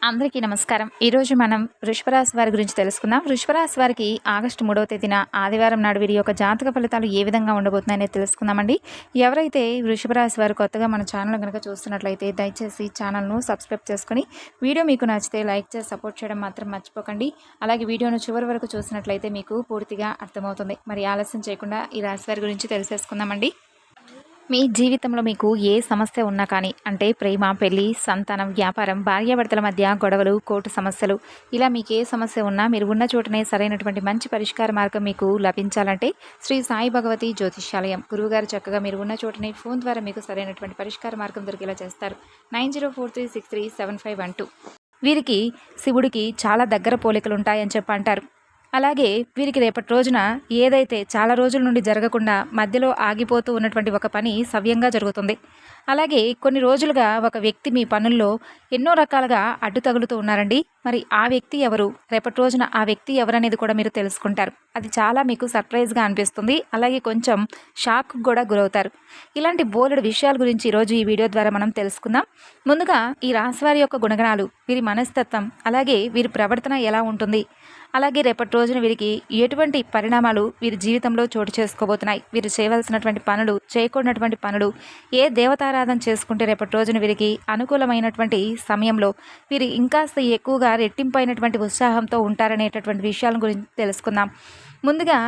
అందరికీ నమస్కారం. ఈరోజు మనం వృషభ రాశి వారి గురించి తెలుసుకుందాం. వృషభ రాశి వారికి ఆగస్టు 3వ తేదీన ఆదివారం నాడు వీరి యొక్క జాతక ఫలితాలు ఏ విధంగా ఉండబోతున్నాయనేది తెలుసుకుందామండి. ఎవరైతే వృషభ రాశి వారు కొత్తగా మన ఛానల్ కనుక చూస్తున్నట్లయితే దయచేసి ఛానల్ను సబ్స్క్రైబ్ చేసుకొని వీడియో మీకు నచ్చితే లైక్ చేసి సపోర్ట్ చేయడం మాత్రం మర్చిపోకండి. అలాగే వీడియోను చివరి వరకు చూసినట్లయితే మీకు పూర్తిగా అర్థమవుతుంది. మరి ఆలస్యం చేయకుండా ఈ రాశి వారి గురించి తెలిసేసుకుందామండి. మీ జీవితంలో మీకు ఏ సమస్య ఉన్నా కానీ అంటే ప్రేమ, పెళ్లి, సంతానం, వ్యాపారం, భార్యాభర్తల మధ్య గొడవలు, కోర్టు సమస్యలు, ఇలా మీకు ఏ సమస్య ఉన్నా మీరు ఉన్న చోటనే సరైనటువంటి మంచి పరిష్కార మార్గం మీకు లభించాలంటే శ్రీ సాయి భగవతి జ్యోతిష్యాలయం గురువుగారు చక్కగా మీరు ఉన్న చోటనే ఫోన్ ద్వారా మీకు సరైనటువంటి పరిష్కార మార్గం దొరికేలా చేస్తారు. 9043637512. వీరికి శివుడికి చాలా దగ్గర పోలికలు ఉంటాయని చెప్పి అంటారు. అలాగే వీరికి రేపటి రోజున ఏదైతే చాలా రోజుల నుండి జరగకుండా మధ్యలో ఆగిపోతూ ఉన్నటువంటి ఒక పని సవ్యంగా జరుగుతుంది. అలాగే కొన్ని రోజులుగా ఒక వ్యక్తి మీ పనుల్లో ఎన్నో రకాలుగా అడ్డు తగులుతూ ఉన్నారండి. మరి ఆ వ్యక్తి ఎవరు, రేపటి రోజున ఆ వ్యక్తి ఎవరనేది కూడా మీరు తెలుసుకుంటారు. అది చాలా మీకు సర్ప్రైజ్గా అనిపిస్తుంది. అలాగే కొంచెం షాక్ కూడా గురవుతారు. ఇలాంటి బోలెడు విషయాల గురించి ఈరోజు ఈ వీడియో ద్వారా మనం తెలుసుకుందాం. ముందుగా ఈ రాశివారి యొక్క గుణగణాలు, వీరి మనస్తత్వం, అలాగే వీరి ప్రవర్తన ఎలా ఉంటుంది, అలాగే రేపటి రోజున వీరికి ఎటువంటి పరిణామాలు వీరి జీవితంలో చోటు చేసుకోబోతున్నాయి, వీరు చేయవలసినటువంటి పనులు, చేయకూడనటువంటి పనులు, ఏ దేవతారాధన చేసుకుంటే రేపటి రోజున వీరికి అనుకూలమైనటువంటి సమయంలో వీరు ఇంకాస్త ఎక్కువగా రెట్టింపైనటువంటి ఉత్సాహంతో ఉంటారనేటటువంటి విషయాల గురించి తెలుసుకుందాం. ముందుగా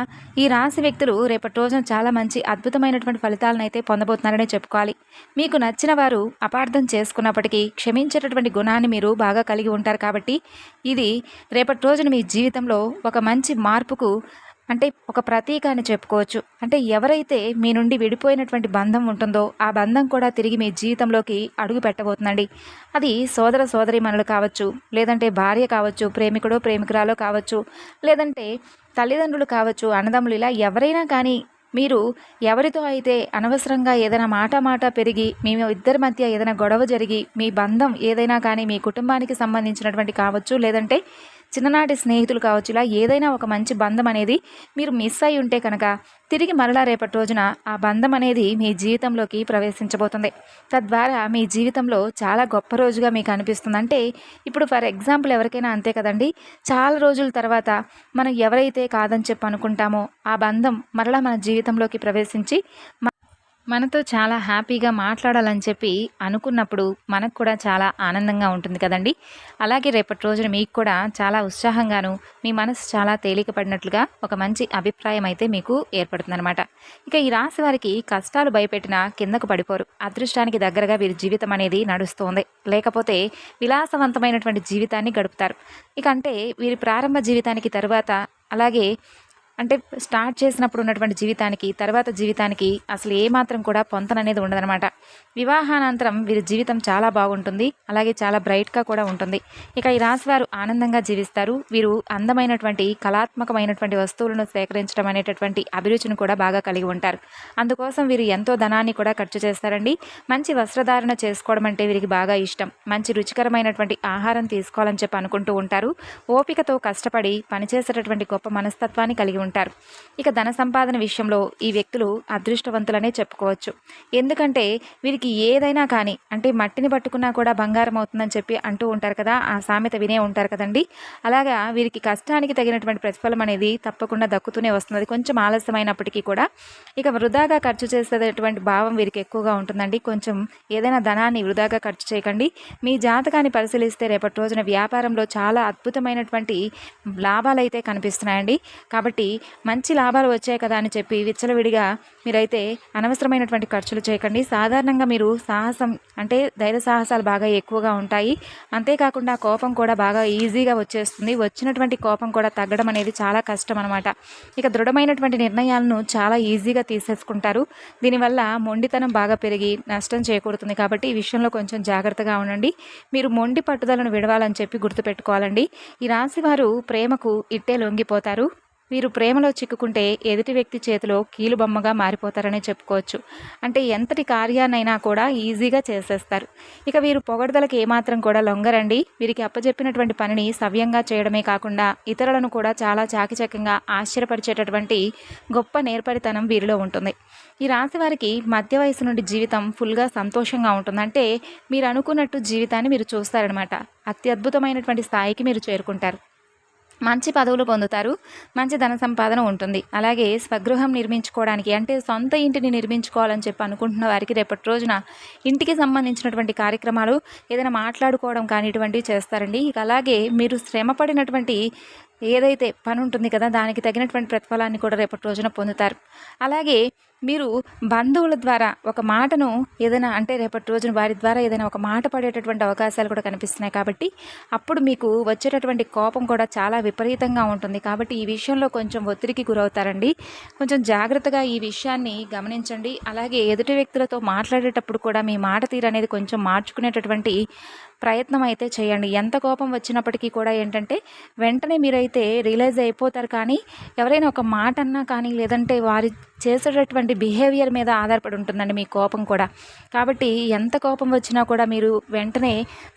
ఈ రాశి వ్యక్తులు రేపటి రోజున చాలా మంచి అద్భుతమైనటువంటి ఫలితాలను అయితే పొందబోతున్నారనే చెప్పుకోవాలి. మీకు నచ్చిన వారు అపార్థం చేసుకున్నప్పటికీ క్షమించేటటువంటి గుణాన్ని మీరు బాగా కలిగి ఉంటారు. కాబట్టి ఇది రేపటి రోజున మీ జీవితంలో ఒక మంచి మార్పుకు అంటే ఒక ప్రతీక అని చెప్పుకోవచ్చు. అంటే ఎవరైతే మీ నుండి విడిపోయినటువంటి బంధం ఉంటుందో ఆ బంధం కూడా తిరిగి మీ జీవితంలోకి అడుగు పెట్టబోతుందండి. అది సోదర సోదరీమణులు కావచ్చు, లేదంటే భార్య కావచ్చు, ప్రేమికుడో ప్రేమికురాలో కావచ్చు, లేదంటే తల్లిదండ్రులు కావచ్చు, అన్నదమ్ములు, ఇలా ఎవరైనా కానీ మీరు ఎవరితో అయితే అనవసరంగా ఏదైనా మాట పెరిగి మీ ఇద్దరి మధ్య ఏదైనా గొడవ జరిగి మీ బంధం ఏదైనా కానీ మీ కుటుంబానికి సంబంధించినటువంటి కావచ్చు, లేదంటే చిన్ననాటి స్నేహితులు కావచ్చు, ఇలా ఏదైనా ఒక మంచి బంధం అనేది మీరు మిస్ అయి ఉంటే కనుక తిరిగి మరలా రేపటి రోజున ఆ బంధం అనేది మీ జీవితంలోకి ప్రవేశించబోతుంది. తద్వారా మీ జీవితంలో చాలా గొప్ప రోజుగా మీకు అనిపిస్తుంది. అంటే ఇప్పుడు ఫర్ ఎగ్జాంపుల్ ఎవరికైనా అంతే కదండి, చాలా రోజుల తర్వాత మనం ఎవరైతే కాదని చెప్పి అనుకుంటామో ఆ బంధం మరలా మన జీవితంలోకి ప్రవేశించి మనతో చాలా హ్యాపీగా మాట్లాడాలని చెప్పి అనుకున్నప్పుడు మనకు కూడా చాలా ఆనందంగా ఉంటుంది కదండి. అలాగే రేపటి రోజున మీకు కూడా చాలా ఉత్సాహంగాను మీ మనసు చాలా తేలికపడినట్లుగా ఒక మంచి అభిప్రాయం అయితే మీకు ఏర్పడుతుందన్నమాట. ఇక ఈ రాశి వారికి కష్టాలు భయపెట్టినా కిందకు పడిపోరు. అదృష్టానికి దగ్గరగా వీరి జీవితం అనేది నడుస్తుంది. లేకపోతే విలాసవంతమైనటువంటి జీవితాన్ని గడుపుతారు. ఇక అంటే వీరి ప్రారంభ జీవితానికి తరువాత, అలాగే అంటే స్టార్ట్ చేసినప్పుడు ఉన్నటువంటి జీవితానికి తర్వాత జీవితానికి అసలు ఏమాత్రం కూడా పొంతననేది ఉండదనమాట. వివాహానంతరం వీరి జీవితం చాలా బాగుంటుంది. అలాగే చాలా బ్రైట్గా కూడా ఉంటుంది. ఇక ఈ రాశివారు ఆనందంగా జీవిస్తారు. వీరు అందమైనటువంటి కళాత్మకమైనటువంటి వస్తువులను సేకరించడం అనేటటువంటి అభిరుచిని కూడా బాగా కలిగి ఉంటారు. అందుకోసం వీరు ఎంతో ధనాన్ని కూడా ఖర్చు చేస్తారండి. మంచి వస్త్రధారణ చేసుకోవడం అంటే వీరికి బాగా ఇష్టం. మంచి రుచికరమైనటువంటి ఆహారం తీసుకోవాలని చెప్పి అనుకుంటూ ఉంటారు. ఓపికతో కష్టపడి పనిచేసేటటువంటి గొప్ప మనస్తత్వాన్ని కలిగి ఉంటారు. ఇక ధన సంపాదన విషయంలో ఈ వ్యక్తులు అదృష్టవంతులనే చెప్పుకోవచ్చు. ఎందుకంటే వీరికి ఏదైనా కానీ అంటే మట్టిని పట్టుకున్నా కూడా బంగారం అవుతుందని చెప్పి అంటూ ఉంటారు కదా, ఆ సామెత వినే ఉంటారు కదండి. అలాగా వీరికి కష్టానికి తగినటువంటి ప్రతిఫలం అనేది తప్పకుండా దక్కుతూనే వస్తుంది. కొంచెం ఆలస్యమైనప్పటికీ కూడా ఇక వృధాగా ఖర్చు చేసేటటువంటి భావం వీరికి ఎక్కువగా ఉంటుందండి. కొంచెం ఏదైనా ధనాన్ని వృధాగా ఖర్చు చేయకండి. మీ జాతకాన్ని పరిశీలిస్తే రేపటి రోజున వ్యాపారంలో చాలా అద్భుతమైనటువంటి లాభాలు అయితే కనిపిస్తున్నాయండి. కాబట్టి మంచి లాభాలు వచ్చాయి కదా అని చెప్పి విచ్చలవిడిగా మీరైతే అనవసరమైనటువంటి ఖర్చులు చేయకండి. సాధారణంగా మీరు సాహసం అంటే ధైర్య సాహసాలు బాగా ఎక్కువగా ఉంటాయి. అంతేకాకుండా కోపం కూడా బాగా ఈజీగా వచ్చేస్తుంది. వచ్చినటువంటి కోపం కూడా తగ్గడం అనేది చాలా కష్టం అనమాట. ఇక దృఢమైనటువంటి నిర్ణయాలను చాలా ఈజీగా తీసేసుకుంటారు. దీనివల్ల మొండితనం బాగా పెరిగి నష్టం చేకూరుతుంది. కాబట్టి ఈ విషయంలో కొంచెం జాగ్రత్తగా ఉండండి. మీరు మొండి పట్టుదలను విడవాలని చెప్పి గుర్తుపెట్టుకోవాలండి. ఈ రాశి వారు ప్రేమకు ఇట్టే లొంగిపోతారు. వీరు ప్రేమలో చిక్కుకుంటే ఎదుటి వ్యక్తి చేతిలో కీలుబొమ్మగా మారిపోతారనే చెప్పుకోవచ్చు. అంటే ఎంతటి కార్యాన్నైనా కూడా ఈజీగా చేసేస్తారు. ఇక వీరు పొగడ్తలకు ఏమాత్రం కూడా లొంగరండి. వీరికి అప్పజెప్పినటువంటి పనిని సవ్యంగా చేయడమే కాకుండా ఇతరులను కూడా చాలా చాకచక్యంగా ఆశ్చర్యపరిచేటటువంటి గొప్ప నేర్పరితనం వీరిలో ఉంటుంది. ఈ రాశి వారికి మధ్య వయసు నుండి జీవితం ఫుల్గా సంతోషంగా ఉంటుంది. అంటే మీరు అనుకున్నట్టు జీవితాన్ని మీరు చూస్తారనమాట. అత్యద్భుతమైనటువంటి స్థాయికి మీరు చేరుకుంటారు. మంచి పదవులు పొందుతారు. మంచి ధన సంపాదన ఉంటుంది. అలాగే స్వగృహం నిర్మించుకోవడానికి, అంటే సొంత ఇంటిని నిర్మించుకోవాలని చెప్పి అనుకుంటున్న వారికి రేపటి రోజున ఇంటికి సంబంధించినటువంటి కార్యక్రమాలు ఏదైనా మాట్లాడుకోవడం కానీ ఇటువంటివి చేస్తారండి. ఇక అలాగే మీరు శ్రమపడినటువంటి ఏదైతే పని ఉంటుంది కదా, దానికి తగినటువంటి ప్రతిఫలాన్ని కూడా రేపటి రోజున పొందుతారు. అలాగే మీరు బంధువుల ద్వారా ఒక మాటను ఏదైనా, అంటే రేపటి రోజున వారి ద్వారా ఏదైనా ఒక మాట పడేటటువంటి అవకాశాలు కూడా కనిపిస్తున్నాయి. కాబట్టి అప్పుడు మీకు వచ్చేటటువంటి కోపం కూడా చాలా విపరీతంగా ఉంటుంది. కాబట్టి ఈ విషయంలో కొంచెం ఒత్తిడికి గురవుతారండి. కొంచెం జాగ్రత్తగా ఈ విషయాన్ని గమనించండి. అలాగే ఎదుటి వ్యక్తులతో మాట్లాడేటప్పుడు కూడా మీ మాట తీరు అనేది కొంచెం మార్చుకునేటటువంటి ప్రయత్నం అయితే చేయండి. ఎంత కోపం వచ్చినప్పటికీ కూడా ఏంటంటే వెంటనే మీరైతే రియలైజ్ అయిపోతారు. కానీ ఎవరైనా ఒక మాట అన్నా కానీ, లేదంటే వారి చేసేటటువంటి బిహేవియర్ మీద ఆధారపడి ఉంటుందండి మీ కోపం కూడా. కాబట్టి ఎంత కోపం వచ్చినా కూడా మీరు వెంటనే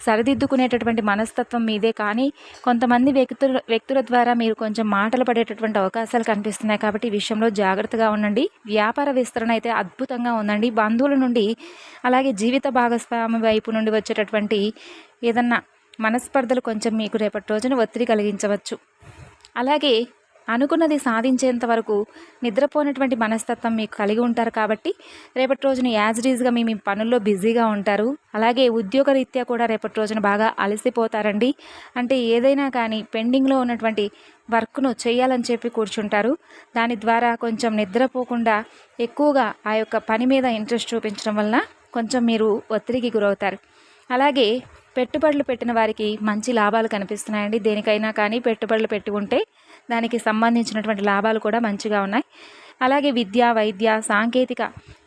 సరిదిద్దుకునేటటువంటి మనస్తత్వం మీదే. కానీ కొంతమంది వ్యక్తుల ద్వారా మీరు కొంచెం మాటలు పడేటటువంటి అవకాశాలు కనిపిస్తున్నాయి. కాబట్టి ఈ విషయంలో జాగ్రత్తగా ఉండండి. వ్యాపార విస్తరణ అయితే అద్భుతంగా ఉందండి. బంధువుల నుండి, అలాగే జీవిత భాగస్వామి వైపు నుండి వచ్చేటటువంటి ఏదన్నా మనస్పర్ధలు కొంచెం మీకు రేపటి రోజున ఒత్తిడి కలిగించవచ్చు. అలాగే అనుకున్నది సాధించేంత వరకు నిద్రపోయినటువంటి మనస్తత్వం మీకు కలిగి ఉంటారు. కాబట్టి రేపటి రోజున యాజ్ ఈజ్గా మీ పనుల్లో బిజీగా ఉంటారు. అలాగే ఉద్యోగరీత్యా కూడా రేపటి రోజున బాగా అలసిపోతారండి. అంటే ఏదైనా కానీ పెండింగ్లో ఉన్నటువంటి వర్క్ను చేయాలని చెప్పి కూర్చుంటారు. దాని ద్వారా కొంచెం నిద్రపోకుండా ఎక్కువగా ఆ యొక్క పని మీద ఇంట్రెస్ట్ చూపించడం వలన కొంచెం మీరు ఒత్తిడికి గురవుతారు. అలాగే పెట్టుబడులు పెట్టిన వారికి మంచి లాభాలు కనిపిస్తున్నాయండి. దేనికైనా కానీ పెట్టుబడులు పెట్టి ఉంటే దానికి సంబంధించినటువంటి లాభాలు కూడా మంచిగా ఉన్నాయి. అలాగే విద్య, వైద్య, సాంకేతిక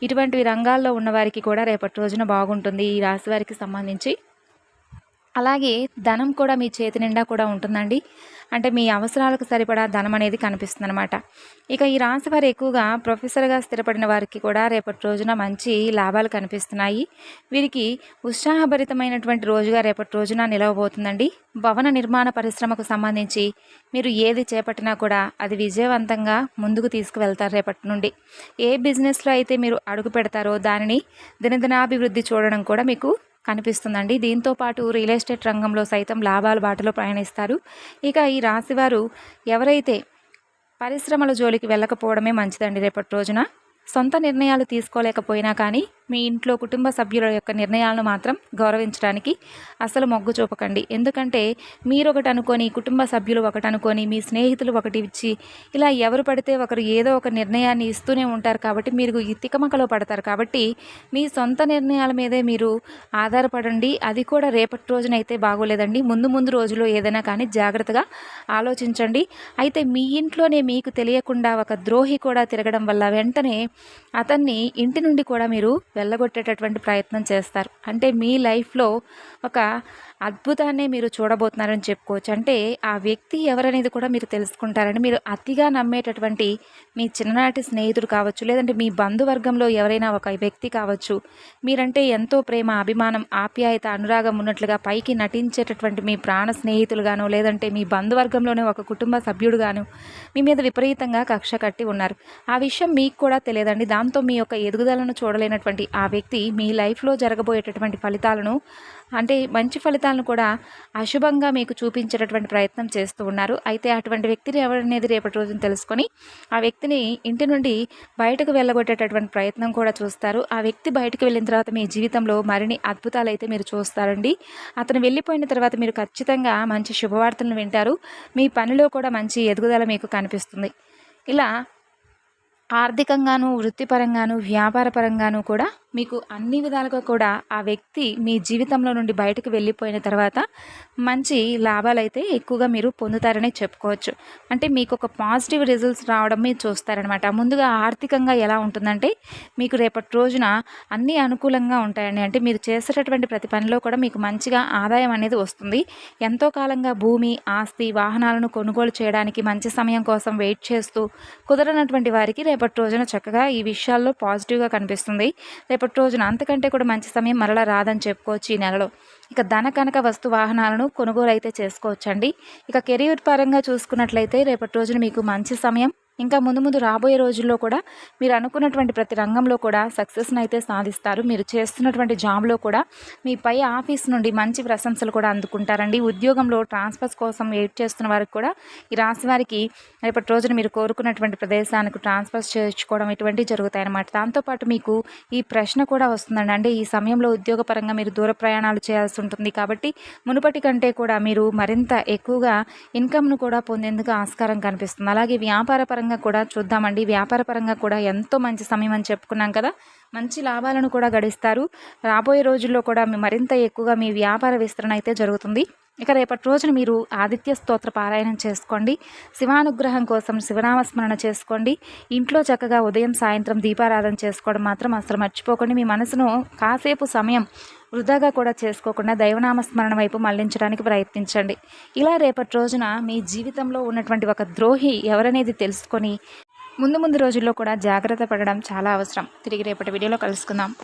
ఇటువంటి రంగాల్లో ఉన్నవారికి కూడా రేపటి రోజున బాగుంటుంది ఈ రాశి వారికి సంబంధించి. అలాగే ధనం కూడా మీ చేతి నిండా కూడా ఉంటుందండి. అంటే మీ అవసరాలకు సరిపడా ధనం అనేది కనిపిస్తుంది అనమాట. ఇక ఈ రాశి వారు ఎక్కువగా ప్రొఫెసర్గా స్థిరపడిన వారికి కూడా రేపటి రోజున మంచి లాభాలు కనిపిస్తున్నాయి. వీరికి ఉత్సాహభరితమైనటువంటి రోజుగా రేపటి రోజున నిలవబోతుందండి. భవన నిర్మాణ పరిశ్రమకు సంబంధించి మీరు ఏది చేపట్టినా కూడా అది విజయవంతంగా ముందుకు తీసుకువెళ్తారు రేపటి నుండి. ఏ బిజినెస్లో అయితే మీరు అడుగు పెడతారో దానిని దినదినాభివృద్ధి చూడడం కూడా మీకు కనిపిస్తుందండి. దీంతోపాటు రియల్ ఎస్టేట్ రంగంలో సైతం లాభాల బాటలో ప్రయాణిస్తారు. ఇక ఈ రాశివారు ఎవరైతే పరిశ్రమల జోలికి వెళ్ళకపోవడమే మంచిదండి రేపటి రోజున. సొంత నిర్ణయాలు తీసుకోలేకపోయినా కానీ మీ ఇంట్లో కుటుంబ సభ్యుల యొక్క నిర్ణయాలను మాత్రం గౌరవించడానికి అసలు మొగ్గు చూపకండి. ఎందుకంటే మీరు ఒకటి అనుకొని, కుటుంబ సభ్యులు ఒకటి అనుకొని, మీ స్నేహితులు ఒకటి ఇచ్చి, ఇలా ఎవరు పడితే ఒకరు ఏదో ఒక నిర్ణయాన్ని ఇస్తూనే ఉంటారు. కాబట్టి మీరు ఈ తికమకలో పడతారు. కాబట్టి మీ సొంత నిర్ణయాల మీదే మీరు ఆధారపడండి. అది కూడా రేపటి రోజునైతే బాగోలేదండి. ముందు రోజుల్లో ఏదైనా కానీ జాగ్రత్తగా ఆలోచించండి. అయితే మీ ఇంట్లోనే మీకు తెలియకుండా ఒక ద్రోహి కూడా తిరగడం వల్ల వెంటనే అతన్ని ఇంటి నుండి కూడా మీరు వెళ్ళగొట్టేటటువంటి ప్రయత్నం చేస్తారు. అంటే మీ లైఫ్లో ఒక అద్భుతాన్ని మీరు చూడబోతున్నారని చెప్పుకోవచ్చు. అంటే ఆ వ్యక్తి ఎవరనేది కూడా మీరు తెలుసుకుంటారని. మీరు అతిగా నమ్మేటటువంటి మీ చిన్ననాటి స్నేహితుడు కావచ్చు, లేదంటే మీ బంధువర్గంలో ఎవరైనా ఒక వ్యక్తి కావచ్చు, మీరంటే ఎంతో ప్రేమ, అభిమానం, ఆప్యాయత, అనురాగం ఉన్నట్లుగా పైకి నటించేటటువంటి మీ ప్రాణ స్నేహితులుగాను, లేదంటే మీ బంధువర్గంలోనే ఒక కుటుంబ సభ్యుడుగాను మీ మీద విపరీతంగా కక్ష కట్టి ఉన్నారు. ఆ విషయం మీకు కూడా తెలియదండి. దాంతో మీ యొక్క ఎదుగుదలను చూడలేనటువంటి ఆ వ్యక్తి మీ లైఫ్లో జరగబోయేటటువంటి ఫలితాలను, అంటే మంచి ఫలితాలను కూడా అశుభంగా మీకు చూపించేటటువంటి ప్రయత్నం చేస్తూ ఉన్నారు. అయితే అటువంటి వ్యక్తిని ఎవరనేది రేపటి రోజున తెలుసుకొని ఆ వ్యక్తిని ఇంటి నుండి బయటకు వెళ్ళగొట్టేటటువంటి ప్రయత్నం కూడా చూస్తారు. ఆ వ్యక్తి బయటకు వెళ్ళిన తర్వాత మీ జీవితంలో మరిన్ని అద్భుతాలు అయితే మీరు చూస్తారండి. అతను వెళ్ళిపోయిన తర్వాత మీరు ఖచ్చితంగా మంచి శుభవార్తలను వింటారు. మీ పనిలో కూడా మంచి ఎదుగుదల మీకు కనిపిస్తుంది. ఇలా ఆర్థికంగాను, వృత్తిపరంగాను, వ్యాపార పరంగాను కూడా మీకు అన్ని విధాలుగా కూడా ఆ వ్యక్తి మీ జీవితంలో నుండి బయటకు వెళ్ళిపోయిన తర్వాత మంచి లాభాలైతే ఎక్కువగా మీరు పొందుతారనే చెప్పుకోవచ్చు. అంటే మీకు ఒక పాజిటివ్ రిజల్ట్స్ రావడం మీరు చూస్తారనమాట. ముందుగా ఆర్థికంగా ఎలా ఉంటుందంటే మీకు రేపటి రోజున అన్నీ అనుకూలంగా ఉంటాయండి. అంటే మీరు చేసేటటువంటి ప్రతి పనిలో కూడా మీకు మంచిగా ఆదాయం అనేది వస్తుంది. ఎంతో కాలంగా భూమి, ఆస్తి, వాహనాలను కొనుగోలు చేయడానికి మంచి సమయం కోసం వెయిట్ చేస్తూ కుదరనటువంటి వారికి రేపటి రోజున చక్కగా ఈ విషయాల్లో పాజిటివ్గా కనిపిస్తుంది. రేపటి రోజున అంతకంటే కూడా మంచి సమయం మరలా రాదని చెప్పుకోవచ్చు ఈ నెలలో. ఇక ధన కనక వస్తు వాహనాలను కొనుగోలు అయితే చేసుకోవచ్చండి. ఇక కెరీర్ పరంగా చూసుకున్నట్లయితే రేపటి రోజున మీకు మంచి సమయం. ఇంకా ముందు ముందు రాబోయే రోజుల్లో కూడా మీరు అనుకున్నటువంటి ప్రతి రంగంలో కూడా సక్సెస్ని అయితే సాధిస్తారు. మీరు చేస్తున్నటువంటి జాబ్లో కూడా మీ పై ఆఫీస్ నుండి మంచి ప్రశంసలు కూడా అందుకుంటారండి. ఉద్యోగంలో ట్రాన్స్ఫర్స్ కోసం వెయిట్ చేస్తున్న వారికి కూడా ఈ రాశి వారికి రేపటి రోజున మీరు కోరుకున్నటువంటి ప్రదేశానికి ట్రాన్స్ఫర్స్ చేయించుకోవడం ఇటువంటివి జరుగుతాయన్నమాట. దాంతోపాటు మీకు ఈ ప్రశ్న కూడా వస్తుందండి. అంటే ఈ సమయంలో ఉద్యోగపరంగా మీరు దూర ప్రయాణాలు చేయాల్సి ఉంటుంది కాబట్టి మునుపటి కంటే కూడా మీరు మరింత ఎక్కువగా ఇన్కమ్ను కూడా పొందేందుకు ఆస్కారం కనిపిస్తుంది. అలాగే వ్యాపార పరంగా కూడా చూద్దామండి. వ్యాపార పరంగా కూడా ఎంతో మంచి సమయం అని చెప్పుకున్నాం కదా. మంచి లాభాలను కూడా గడిస్తారు. రాబోయే రోజుల్లో కూడా మరింత ఎక్కువగా మీ వ్యాపార విస్తరణ అయితే జరుగుతుంది. ఇక రేపటి రోజున మీరు ఆదిత్య స్తోత్ర పారాయణం చేసుకోండి. శివానుగ్రహం కోసం శివనామస్మరణ చేసుకోండి. ఇంట్లో చక్కగా ఉదయం సాయంత్రం దీపారాధన చేసుకోవడం మాత్రం అసలు మర్చిపోకండి. మీ మనసును కాసేపు సమయం వృధాగా కూడా చేసుకోకుండా దైవనామస్మరణ వైపు మళ్లించడానికి ప్రయత్నించండి. ఇలా రేపటి రోజున మీ జీవితంలో ఉన్నటువంటి ఒక ద్రోహి ఎవరనేది తెలుసుకొని ముందు ముందు రోజుల్లో కూడా జాగ్రత్త పడడం చాలా అవసరం. తిరిగి రేపటి వీడియోలో కలుసుకుందాం.